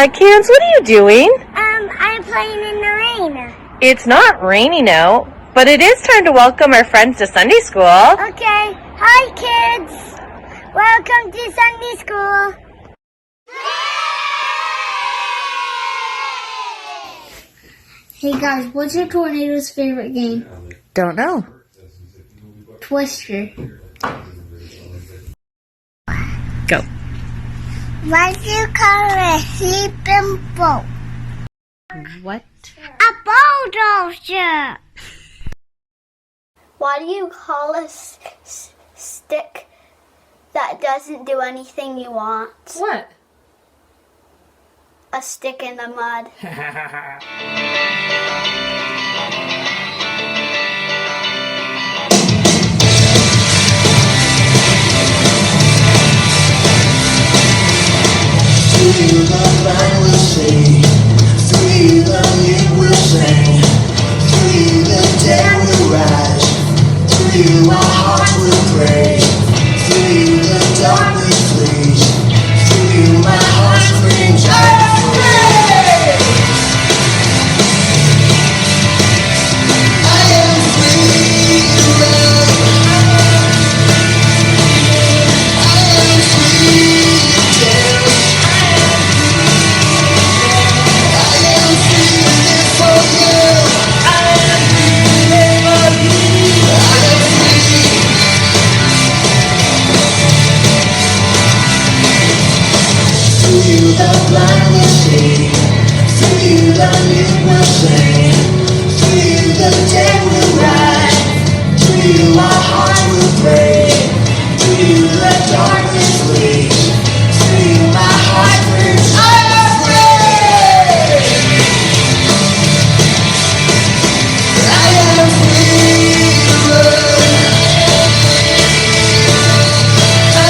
Hi, kids. What are you doing? I'm playing in the rain. It's not raining out, but it is time to welcome our friends to Sunday school. Okay. Hi, kids. Welcome to Sunday school. Hey, guys. What's your tornado's favorite game? Don't know. Twister. Go. What do you call a sleeping boat? What? A bulldozer. What do you call a stick that doesn't do anything you want? What? A stick in the mud. Through the blind we'll see, through the mute we'll sing, through the dead we'll rise, through our hearts we'll pray, through the dark we flee, through my heart screams I am free. I am free to run. I am free to dance. Through the blind we'll see, through the mute we'll sing, through the dead we'll rise, through our hearts we'll pray, through the darkness flees, through my heart screams I am free. I am free to run. I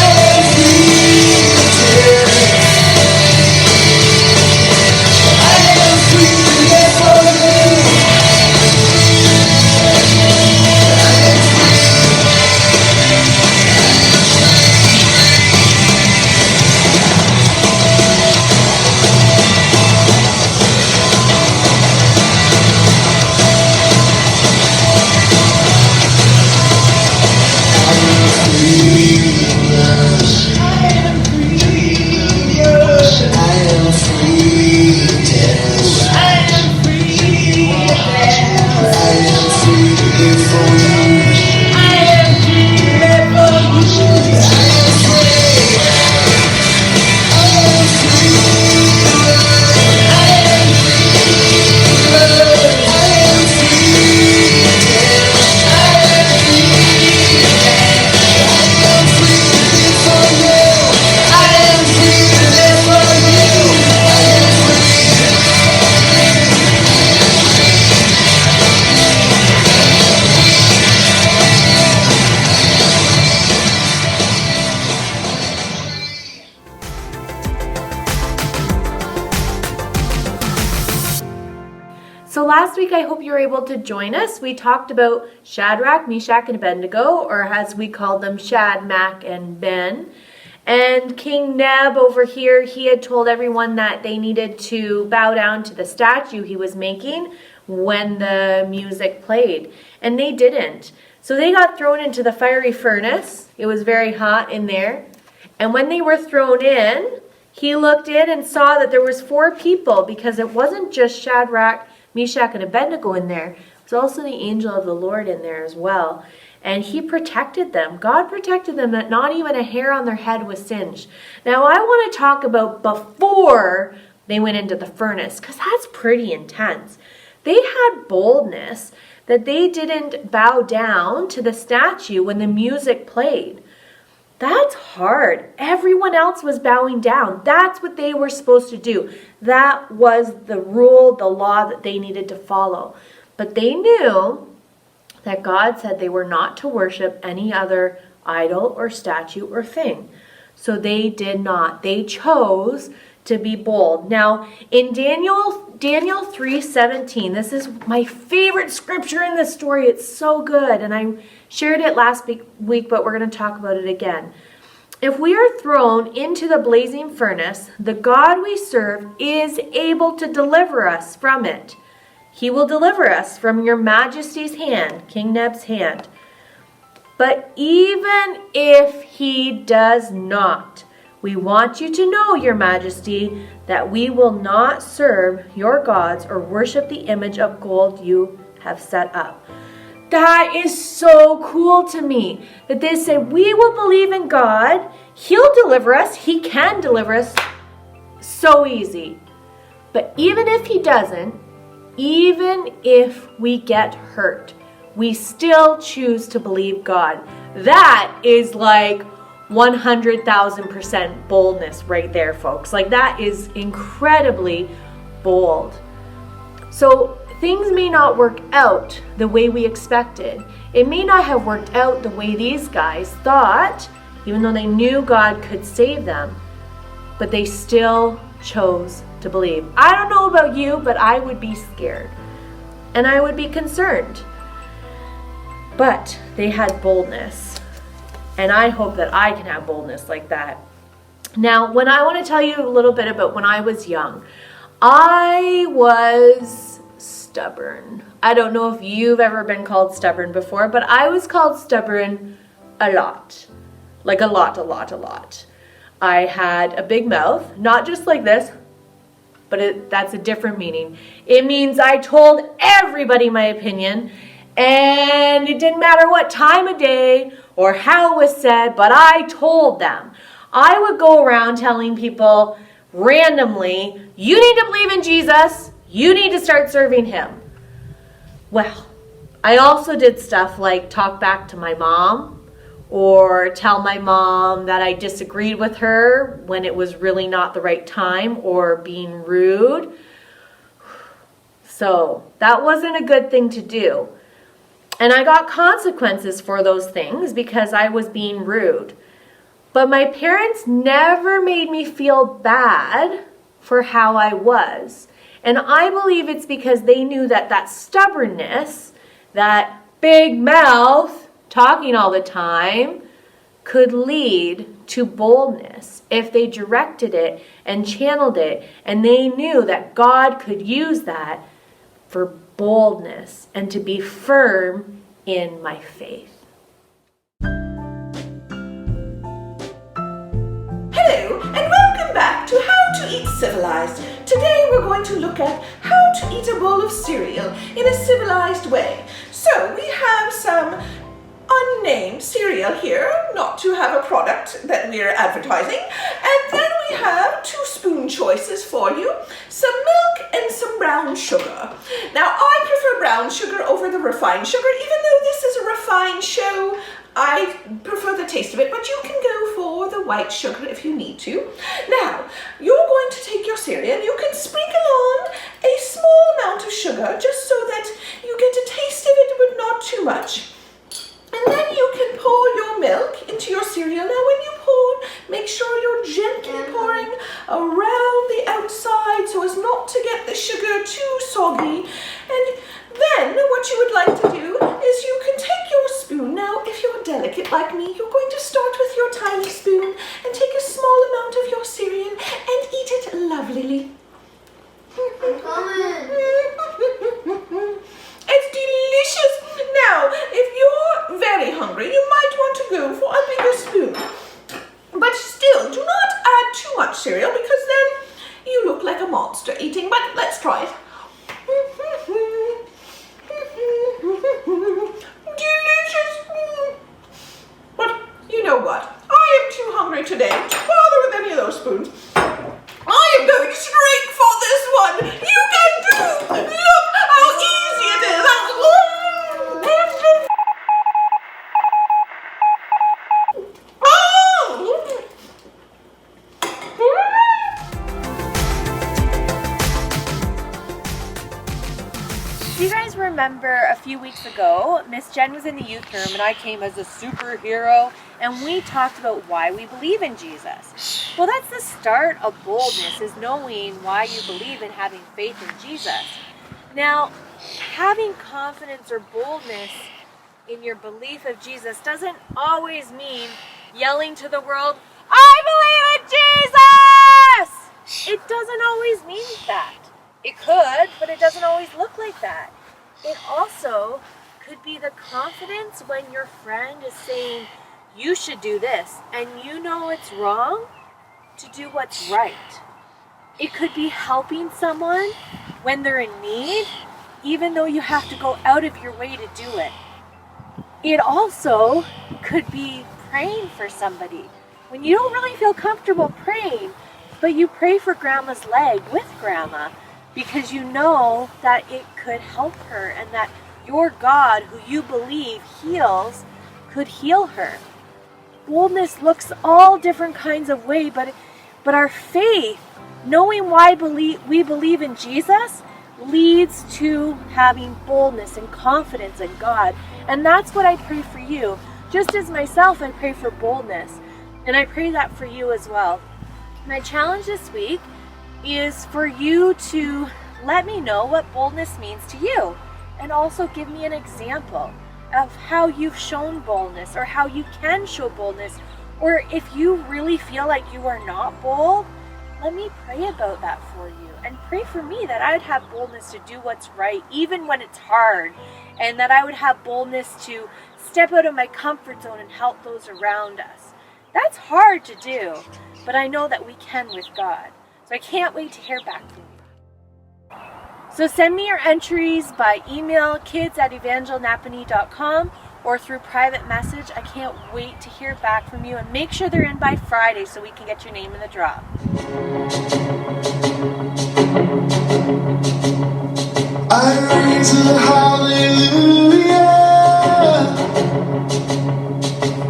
am free to dance. I am free to live for you. I am So last week, I hope you were able to join us. We talked about Shadrach, Meshach, and Abednego, or as we called them, Shad, Mac, and Ben. And King Neb over here, he had told everyone that they needed to bow down to the statue he was making when the music played. And they didn't. So they got thrown into the fiery furnace. It was very hot in there. And when they were thrown in, he looked in and saw that there was 4 people, because it wasn't just Shadrach, Meshach, and Abednego in there. There's also the angel of the Lord in there as well. And he protected them. God protected them, that not even a hair on their head was singed. Now I want to talk about before they went into the furnace, because that's pretty intense. They had boldness that they didn't bow down to the statue when the music played. That's hard. Everyone else was bowing down. That's what they were supposed to do. That was the rule, the law that they needed to follow. But they knew that God said they were not to worship any other idol or statue or thing. So they did not. They chose to be bold. Now, in Daniel 3:17, this is my favorite scripture in this story. It's so good, and I shared it last week, but we're going to talk about it again. If we are thrown into the blazing furnace, the God we serve is able to deliver us from it. He will deliver us from your majesty's hand, King Neb's hand. But even if he does not, we want you to know, your majesty, that we will not serve your gods or worship the image of gold you have set up. That is so cool to me, that they say we will believe in God. He'll deliver us. He can deliver us. So easy. But even if he doesn't, even if we get hurt, we still choose to believe God. That is like 100,000% boldness right there, folks. Like, that is incredibly bold. So things may not work out the way we expected. It may not have worked out the way these guys thought, even though they knew God could save them, but they still chose to believe. I don't know about you, but I would be scared and I would be concerned. But they had boldness, and I hope that I can have boldness like that. Now, when I want to tell you a little bit about when I was young, I was stubborn. I don't know if you've ever been called stubborn before, but I was called stubborn a lot. Like a lot. I had a big mouth, not just like this, but that's a different meaning. It means I told everybody my opinion, and it didn't matter what time of day or how it was said, but I told them. I would go around telling people randomly, you need to believe in Jesus, you need to start serving him. Well, I also did stuff like talk back to my mom, or tell my mom that I disagreed with her when it was really not the right time, or being rude. So that wasn't a good thing to do. And I got consequences for those things because I was being rude. But my parents never made me feel bad for how I was. And I believe it's because they knew that that stubbornness, that big mouth, talking all the time, could lead to boldness if they directed it and channeled it, and they knew that God could use that for boldness and to be firm in my faith. Hello, and welcome back to How to Eat Civilized. Today we're going to look at how to eat a bowl of cereal in a civilized way. So we have some unnamed cereal here, not to have a product that we're advertising, and then we have 2 spoon choices for you, some milk and some brown sugar. Now I prefer brown sugar over the refined sugar. Even though this is a refined show, I prefer the taste of it, but you can go for the white sugar if you need to. Now, you're going to take your cereal, you can sprinkle on a small amount of sugar just so that you get a taste of it, but not too much. And then you can pour your milk into your cereal. Now when you pour, make sure you're gently pouring around the outside so as not to get the sugar too soggy. And then what you would like to do is you can take your spoon. Now if you're delicate like me, you're going to start with your tiny spoon and take a small amount of your cereal and eat it lovelily. It's delicious. Now, if you're very hungry, you might want to go for a bigger spoon. But still, do not add too much cereal because then you look like a monster eating. But let's try it. Delicious. But you know what? I am too hungry today to bother with any of those spoons. I am going straight for this one. You can do. Look how easy it is. Do you guys remember a few weeks ago, Miss Jen was in the youth room and I came as a superhero and we talked about why we believe in Jesus. Well, that's the start of boldness, is knowing why you believe and having faith in Jesus. Now, having confidence or boldness in your belief of Jesus doesn't always mean yelling to the world, It doesn't always mean that. It could, but it doesn't always look like that. It also could be the confidence when your friend is saying, you should do this, and you know it's wrong, to do what's right. It could be helping someone when they're in need, even though you have to go out of your way to do it. It also could be praying for somebody when you don't really feel comfortable praying, but you pray for grandma's leg with grandma because you know that it could help her and that your God, who you believe heals, could heal her. Boldness looks all different kinds of way, but our faith, knowing why we believe in Jesus, leads to having boldness and confidence in God. And that's what I pray for you. Just as myself, I pray for boldness. And I pray that for you as well. My challenge this week is for you to let me know what boldness means to you. And also give me an example of how you've shown boldness or how you can show boldness. Or if you really feel like you are not bold, let me pray about that for you. And pray for me that I would have boldness to do what's right, even when it's hard. And that I would have boldness to step out of my comfort zone and help those around us. That's hard to do, but I know that we can with God. So I can't wait to hear back from you. So send me your entries by email, kids@evangelnapanee.com, or through private message. I can't wait to hear back from you, and make sure they're in by Friday so we can get your name in the draw. I raise a hallelujah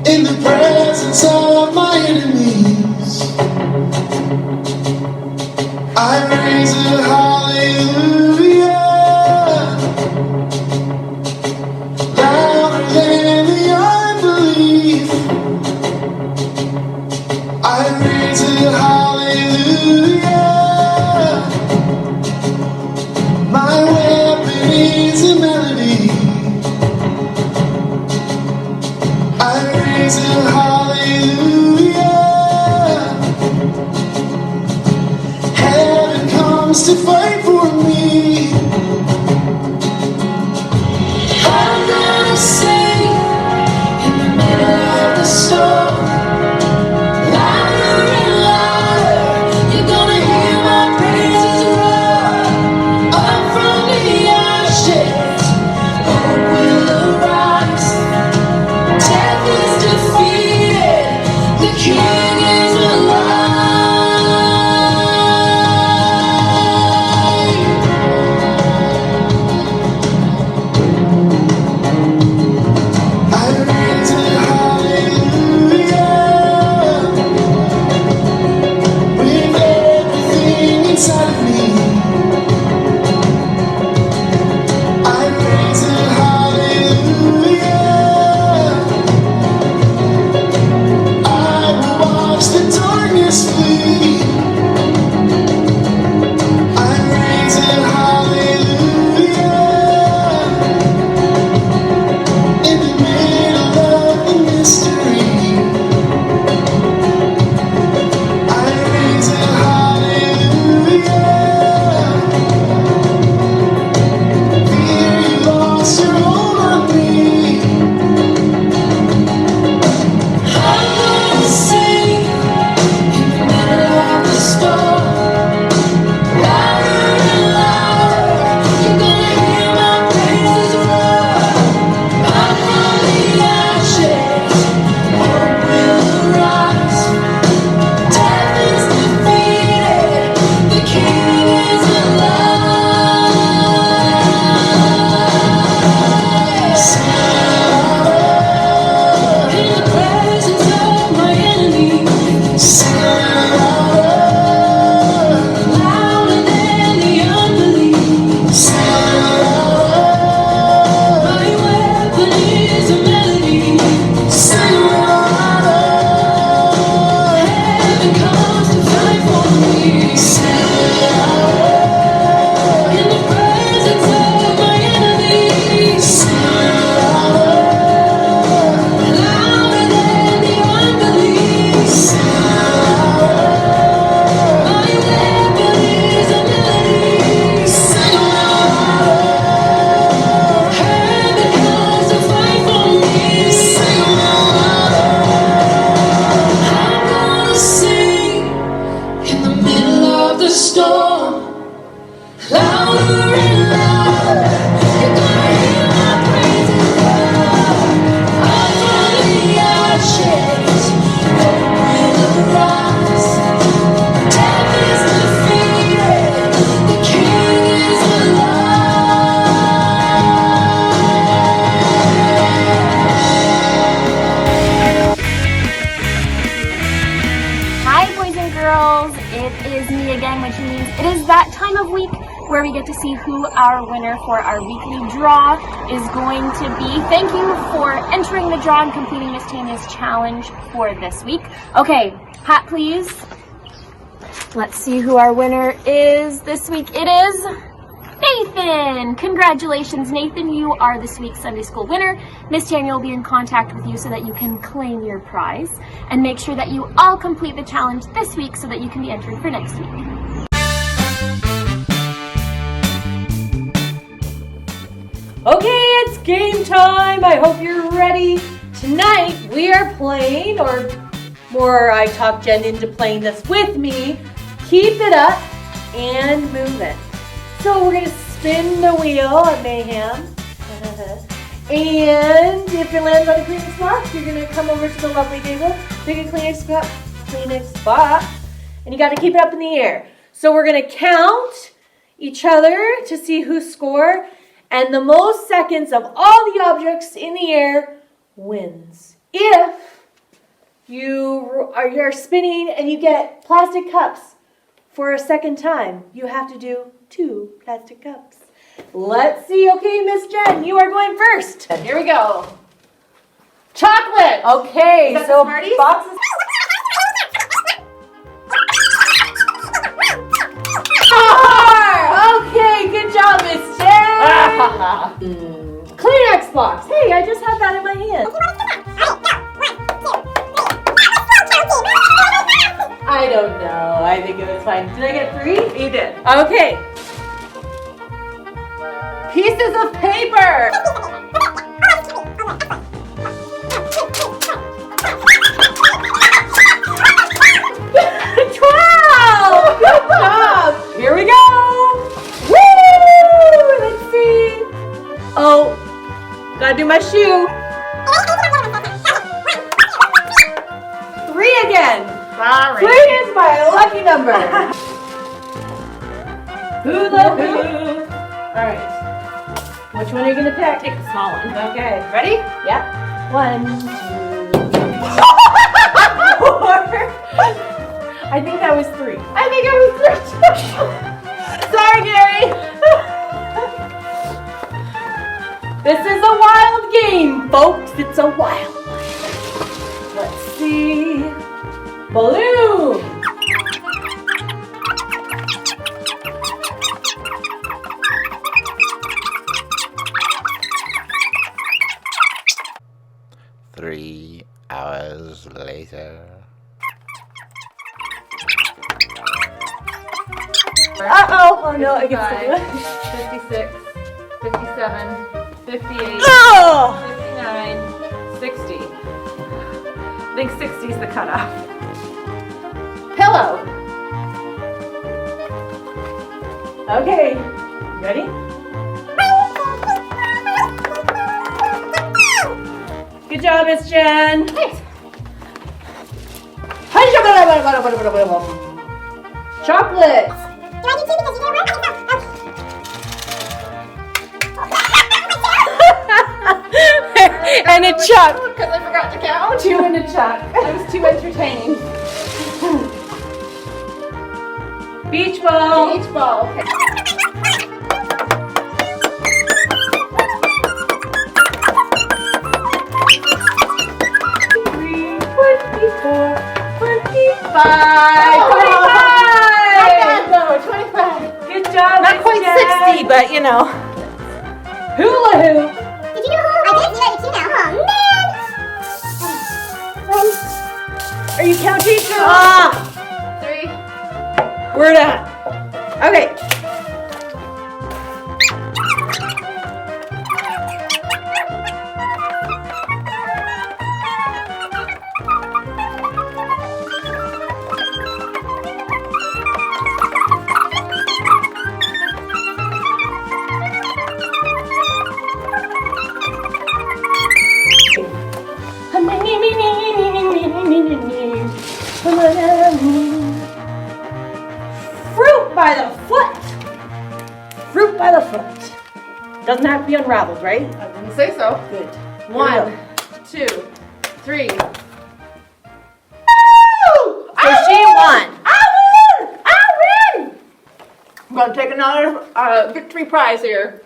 in the presence of my enemies. I raise a hallelujah louder than the unbelief. I raise a hallelujah. My weapon is a melody. I raise a hallelujah. Heaven comes to fight for me. I'm gonna sing in the middle of the storm. Louder and louder, you're gonna hear my praises roar. Up from the ashes, hope will arise. Death is defeated, the King is alive. girls. It is me again, which means it is that time of week where we get to see who our winner for our weekly draw is going to be. Thank you for entering the draw and completing Miss Tanya's challenge for this week. Okay, hat please. Let's see who our winner is this week. It is Nathan! Congratulations, Nathan. You are this week's Sunday School winner. Miss Tanya will be in contact with you so that you can claim your prize. And make sure that you all complete the challenge this week so that you can be entered for next week. Okay, it's game time. I hope you're ready. Tonight we are playing, or more, I talked Jen into playing this with me. Keep it up and move it. So we're going to spin the wheel of mayhem. And if it lands on a Kleenex box, you're going to come over to the lovely table, pick a Kleenex box, and you got to keep it up in the air. So we're going to count each other to see who score, and the most seconds of all the objects in the air wins. If you're spinning and you get plastic cups for a second time, you have to do 2 plastic cups. Let's see. Okay, Miss Jen, you are going first. Here we go. Chocolate. Okay, Is that so the Smarties? boxes. Okay, good job, Miss Jen. Kleenex box. Hey, I just had that in my hand. I don't know. I think it was fine. Did I get 3? You did. Okay. Pieces of paper. 12. Good job. Here we go. Woo! Let's see. Oh, gotta do my shoe. 3 again. Sorry. 3 is my lucky number. Hula hoop. All right. Which one are you gonna pick? Take the small one. Okay. Ready? Yep. 1, 2, 4. I think that was 3. I think it was 3. Sorry, Gary. This is a wild game, folks. It's a wild one. Let's see. Balloon. Three hours later. Uh-oh. Oh, no. I get 56, 57, 58, Oh! 59, 60. I think 60 is the cutoff. Pillow. Okay. Ready? Good job, Miss Jen. Chocolate. And a chuck. Because I forgot to count. 2 and a chuck. That was too entertaining. Beach ball. Beach ball. Okay. Good job. Not quite 60, but you know. Hula hoop. Did you do a hula? I did. You know, oh man. Are you counting? 3. We're done. Okay. Fruit by the foot. Fruit by the foot. Doesn't have to be unraveled, right? I wouldn't say so. Good. 1, 2, 3. So she won. I going to take another victory prize here.